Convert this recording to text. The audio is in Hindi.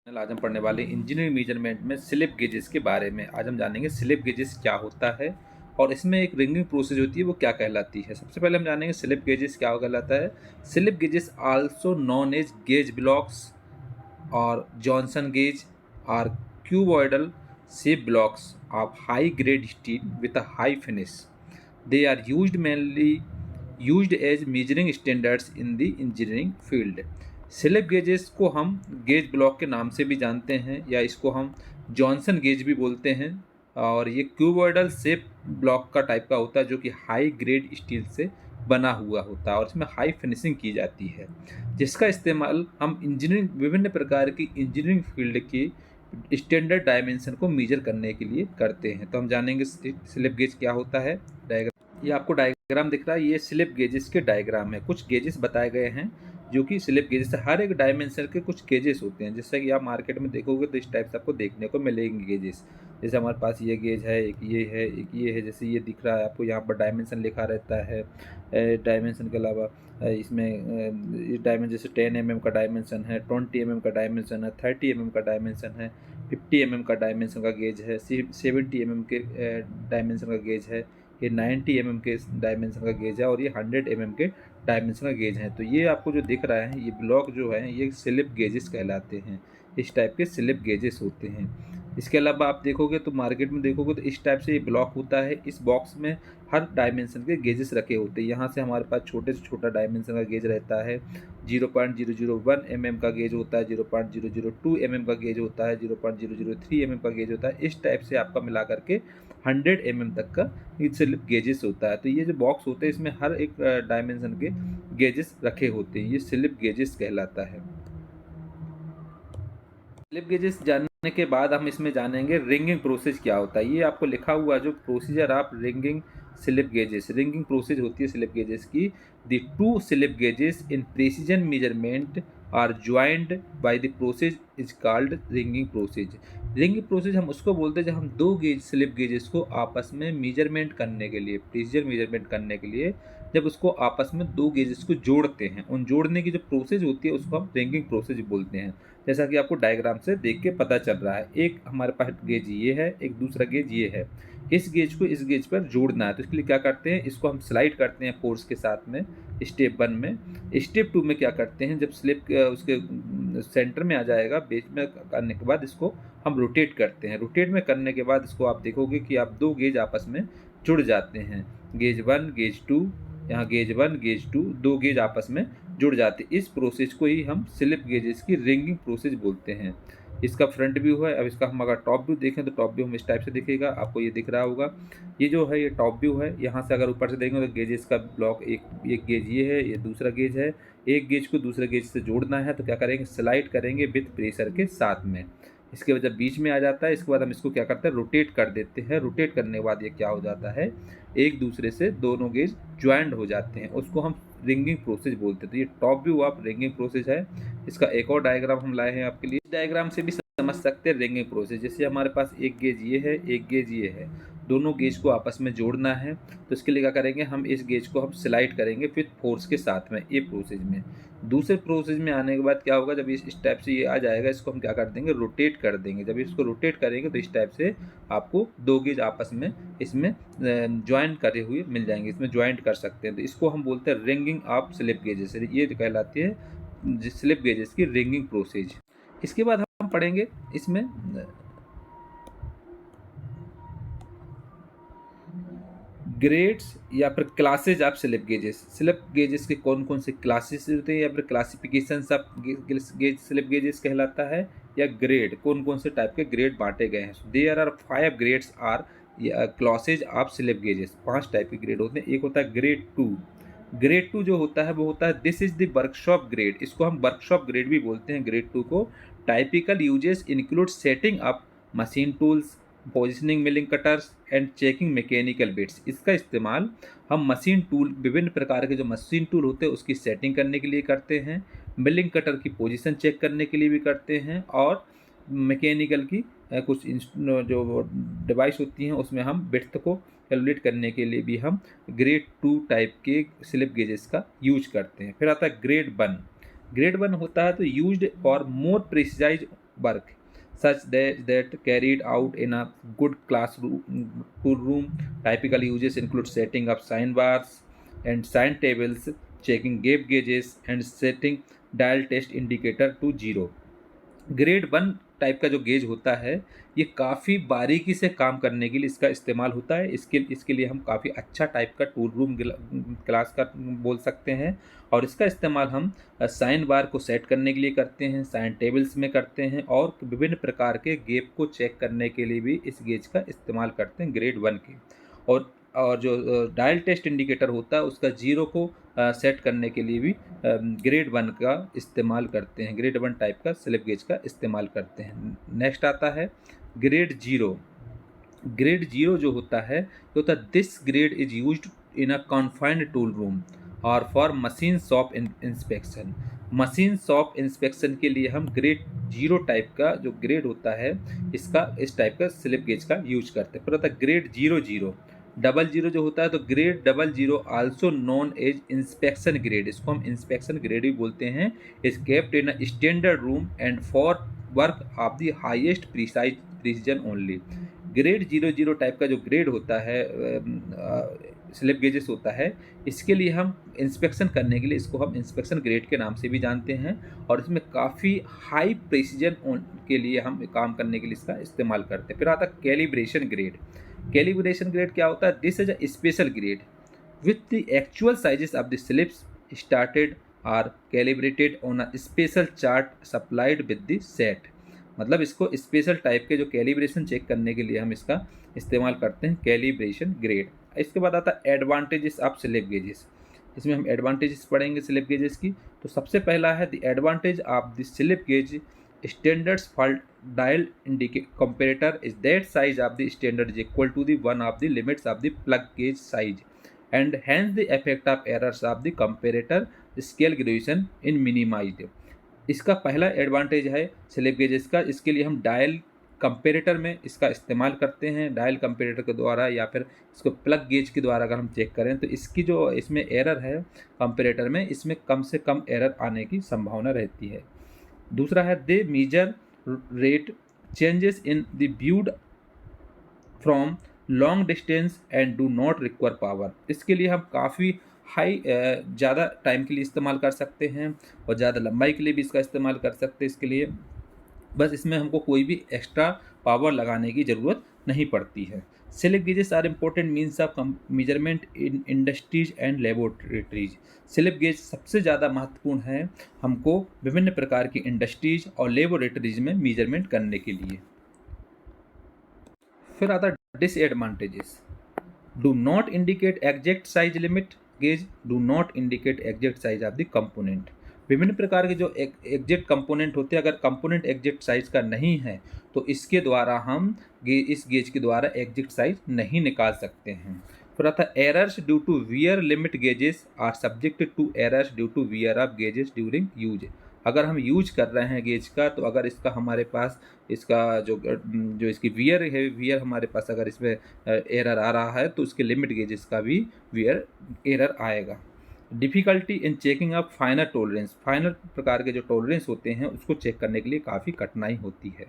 आज हम पढ़ने वाले इंजीनियरिंग मेजरमेंट में स्लिप गेजेस के बारे में। आज हम जानेंगे स्लिप गेजेस क्या होता है और इसमें एक रिंगिंग प्रोसेस होती है वो क्या कहलाती है। सबसे पहले हम जानेंगे स्लिप गेजेस क्या कहलाता है। Slip gauges also known as gauge blocks और Johnson gauge are cuboidal shape blocks of high grade steel with a high finish. They are used mainly used as measuring standards in the engineering field. Slip gauges को हम गेज ब्लॉक के नाम से भी जानते हैं या इसको हम जॉनसन गेज भी बोलते हैं और ये क्यूबॉइडल शेप ब्लॉक का टाइप का होता है जो कि हाई ग्रेड स्टील से बना हुआ होता है और इसमें हाई फिनिशिंग की जाती है, जिसका इस्तेमाल हम इंजीनियरिंग विभिन्न प्रकार की इंजीनियरिंग फील्ड की स्टैंडर्ड डायमेंशन को मेजर करने के लिए करते हैं। तो हम जानेंगे स्लिप गेज क्या होता है। ये आपको डायग्राम दिख रहा है, ये स्लिप गेजेस के डायग्राम है। कुछ गेजेस बताए गए हैं जो कि स्लिप गेजेस, हर एक डायमेंशन के कुछ गेजेस होते हैं। जैसे कि आप मार्केट में देखोगे तो इस टाइप से आपको देखने को मिलेंगे गेजेस। जैसे हमारे पास ये गेज है, एक ये है, एक ये है। जैसे ये दिख रहा है आपको, यहाँ पर डायमेंशन लिखा रहता है। डायमेंशन के अलावा इसमें इस डायमेंशन जैसे 10 mm का डायमेंशन है, 20 mm का डायमेंशन है, 30 mm का डायमेंशन है, 50 mm का डायमेंशन का गेज है, 70 mm के डायमेंशन का गेज है, ये 90 mm के डायमेंशन का गेज है और ये 100 mm के डायमेंशन का गेज है। तो ये आपको जो दिख रहा है, ये ब्लॉक जो है ये स्लिप गेजेस कहलाते हैं। इस टाइप के स्लिप गेजेस होते हैं। इसके अलावा आप देखोगे तो मार्केट में देखोगे तो इस टाइप से ये ब्लॉक होता है। इस बॉक्स में हर डायमेंशन के गेजेस रखे होते हैं। यहाँ से हमारे पास छोटे से छोटा डायमेंशन का गेज रहता है, 0.001 mm का गेज होता है, 0.002 mm का गेज होता है, 0.003 mm का गेज होता है। इस टाइप से आपका मिला करके 100 mm तक का स्लिप गेजेस होता है। तो ये जो बॉक्स होते हैं इसमें हर एक डायमेंशन के गेजेस रखे होते हैं, ये स्लिप गेजेस कहलाता है। स्लिप गेजेस जानने के बाद हम इसमें जानेंगे रिंगिंग प्रोसेस क्या होता है। ये आपको लिखा हुआ जो प्रोसीजर आप wringing slip gauges, wringing process होती है स्लिप गेजेस की। The two slip gauges in precision measurement are joined by the process is called wringing process. Wringing process हम उसको बोलते हैं जब हम दो गेज स्लिप गेजेस को आपस में मेजरमेंट करने के लिए, प्रेसिजन मेजरमेंट करने के लिए जब उसको आपस में दो गेजेस को जोड़ते हैं, उन जोड़ने की जो प्रोसेस होती है उसको हम रिंगिंग प्रोसेस बोलते हैं। जैसा कि आपको डायग्राम से देख के पता चल रहा है, एक हमारे पास गेज ये है, एक दूसरा गेज ये है। इस गेज को इस गेज पर जोड़ना है तो इसके लिए क्या करते हैं, इसको हम स्लाइड करते हैं फोर्स के साथ में स्टेप 1 में। स्टेप 2 में क्या करते हैं, जब स्लिप उसके सेंटर में आ जाएगा, बेस में करने के बाद इसको हम रोटेट करते हैं। रोटेट में करने के बाद इसको आप देखोगे कि आप दो गेज आपस में जुड़ जाते हैं, गेज 1 गेज 2, यहाँ गेज 1 गेज 2, दो गेज आपस में जुड़ जाते। इस प्रोसेस को ही हम स्लिप गेजेस की रिंगिंग प्रोसेस बोलते हैं। इसका फ्रंट व्यू है। अब इसका हम अगर टॉप व्यू देखें तो टॉप व्यू हम इस टाइप से दिखेगा, आपको ये दिख रहा होगा। ये जो है ये टॉप व्यू है। यहाँ से अगर ऊपर से देखेंगे तो गेजेस का ब्लॉक, एक गेज ये है, ये दूसरा गेज है। एक गेज को दूसरे गेज से जोड़ना है तो क्या करेंगे, स्लाइड करेंगे विथ प्रेशर के साथ में। इसके बाद जब बीच में आ जाता है, इसके बाद हम इसको क्या करते हैं, रोटेट कर देते हैं। रोटेट करने के बाद ये क्या हो जाता है, एक दूसरे से दोनों गेज ज्वाइंट हो जाते हैं, उसको हम रिंगिंग प्रोसेस बोलते हैं। तो ये टॉप व्यू आप रिंगिंग प्रोसेस है। इसका एक और डायग्राम हम लाए हैं आपके लिए। इस डायग्राम से भी समझ सकते हैं रिंगिंग प्रोसेस। जैसे हमारे पास एक गेज ये है, एक गेज ये है, दोनों गेज को आपस में जोड़ना है तो इसके लिए क्या करेंगे, हम इस गेज को हम स्लाइड करेंगे विथ फोर्स के साथ में, ये प्रोसेस में। दूसरे प्रोसेस में आने के बाद क्या होगा, जब इस टाइप से ये आ जाएगा, इसको हम क्या कर देंगे, रोटेट कर देंगे। जब इसको रोटेट करेंगे तो इस टाइप से आपको दो गेज आपस में इसमें ज्वाइंट करे हुए मिल जाएंगे, इसमें ज्वाइंट कर सकते हैं। तो इसको हम बोलते हैं रिंगिंग ऑफ स्लिप गेजेस। ये कहलाती है स्लिप गेजेस की रिंगिंग प्रोसेस। इसके बाद हम पढ़ेंगे इसमें ग्रेड्स या फिर classes of slip gauges. Slip gauges के कौन कौन से क्लासेस होते हैं या फिर classification of gauge slip gauges कहलाता है, या ग्रेड, कौन कौन से टाइप के ग्रेड बांटे गए हैं। There are 5 grades are classes of slip gauges. 5 type के ग्रेड होते हैं। एक होता है ग्रेड 2। ग्रेड 2 जो होता है वो होता है this is the workshop grade. इसको हम वर्कशॉप ग्रेड भी बोलते हैं, ग्रेड 2 को। Typical uses include setting up machine tools, positioning milling cutters and checking mechanical bits. इसका इस्तेमाल हम मशीन टूल, विभिन्न प्रकार के जो मशीन टूल होते हैं उसकी सेटिंग करने के लिए करते हैं, मिलिंग कटर की पोजीशन चेक करने के लिए भी करते हैं, और मैकेनिकल की कुछ जो डिवाइस होती हैं उसमें हम बिट्स को कैलकुलेट करने के लिए भी हम ग्रेड 2 टाइप के स्लिप गेजेस का यूज करते हैं। फिर आता है ग्रेड 1। ग्रेड 1 होता है तो used for more precise work, such that carried out in a good classroom tool room. Typical uses include setting up sign bars and sign tables, checking gauges, and setting dial test indicator to 0. Grade one type का जो गेज होता है, ये काफ़ी बारीकी से काम करने के लिए इसका इस्तेमाल होता है। इसके लिए हम काफ़ी अच्छा टाइप का टूल रूम क्लास का बोल सकते हैं, और इसका इस्तेमाल हम साइन बार को सेट करने के लिए करते हैं, साइन टेबल्स में करते हैं, और विभिन्न प्रकार के गैप को चेक करने के लिए भी इस गेज का इस्तेमाल करते हैं ग्रेड वन के। और जो डायल टेस्ट इंडिकेटर होता है उसका 0 को सेट करने के लिए भी ग्रेड वन का इस्तेमाल करते हैं, ग्रेड वन टाइप का स्लिप गेज का इस्तेमाल करते हैं। नेक्स्ट आता है ग्रेड 0। ग्रेड 0 जो होता है this grade is used in a confined tool room और for machine shop inspection. Machine shop inspection के लिए हम ग्रेड 0 टाइप का जो ग्रेड होता है इस टाइप का स्लिप गेज का यूज करते हैं। फिर होता है ग्रेड 00। डबल जीरो जो होता है तो grade 00 also known as inspection grade, इसको हम इंस्पेक्शन ग्रेड भी बोलते हैं, is kept in a standard room and for work of the highest precision only. Grade 00 type का जो ग्रेड होता है स्लिप गेजेस होता है, इसके लिए हम इंस्पेक्शन करने के लिए इसको हम इंस्पेक्शन ग्रेड के नाम से भी जानते हैं, और इसमें काफ़ी हाई प्रिसीजन के लिए हम काम करने के लिए इसका इस्तेमाल करते हैं। फिर आता है कैलिब्रेशन ग्रेड। कैलिब्रेशन ग्रेड क्या होता है? This is a special grade with the actual sizes of the slips started our calibrated on a special chart supplied with the set. मतलब इसको स्पेशल टाइप के जो कैलिब्रेशन चेक करने के लिए हम इसका इस्तेमाल करते हैं, कैलिब्रेशन ग्रेड। इसके बाद आता है एडवांटेजेस ऑफ स्लिप गेजेस। इसमें हम एडवांटेजेस पढ़ेंगे स्लिप गेजेस की। तो सबसे पहला है the advantage of the slip gauge standards fault dial indicate comparator is that size of the standard is equal to the one of the limits of the plug gauge size and hence the effect of errors of the comparator scale graduation in minimized। इसका पहला एडवांटेज है स्लिप गेजेस का, इसके लिए हम डायल कंपेरेटर में इसका इस्तेमाल करते हैं। डायल कंपेरेटर के द्वारा या फिर इसको प्लग गेज के द्वारा अगर हम चेक करें तो इसकी जो इसमें एरर है कंपेरेटर में, इसमें कम से कम एरर आने की संभावना रहती है। दूसरा है they measure rate changes in the viewed from long distance and do not require power. इसके लिए हम काफ़ी हाई ज़्यादा टाइम के लिए इस्तेमाल कर सकते हैं और ज़्यादा लंबाई के लिए भी इसका इस्तेमाल कर सकते हैं। इसके लिए बस इसमें हमको कोई भी एक्स्ट्रा पावर लगाने की ज़रूरत नहीं पड़ती है। Slip gauges are important means of measurement in industries and laboratories. Slip gauge सबसे ज़्यादा महत्वपूर्ण है हमको विभिन्न प्रकार की इंडस्ट्रीज और लेबोरेटरीज में मेजरमेंट करने के लिए। फिर आता है disadvantages. Do not indicate exact size limit gauge do not indicate exact size of the component. विभिन्न प्रकार के जो एग्जैक्ट कंपोनेंट होते हैं, अगर कंपोनेंट एग्जैक्ट साइज का नहीं है तो इसके द्वारा हम इस गेज के द्वारा एग्जैक्ट साइज नहीं निकाल सकते हैं। फिर आता है errors due to wear limit gauges are subjected to errors due to wear of gauges during use. अगर हम यूज कर रहे हैं गेज का, तो अगर इसका हमारे पास इसका जो इसकी वियर है, वियर हमारे पास अगर इसमें एरर आ रहा है तो उसके लिमिट गेजेस का भी वियर एरर आएगा। Difficulty in checking of final tolerance. Final प्रकार के जो टॉलरेंस होते हैं उसको चेक करने के लिए काफ़ी कठिनाई होती है।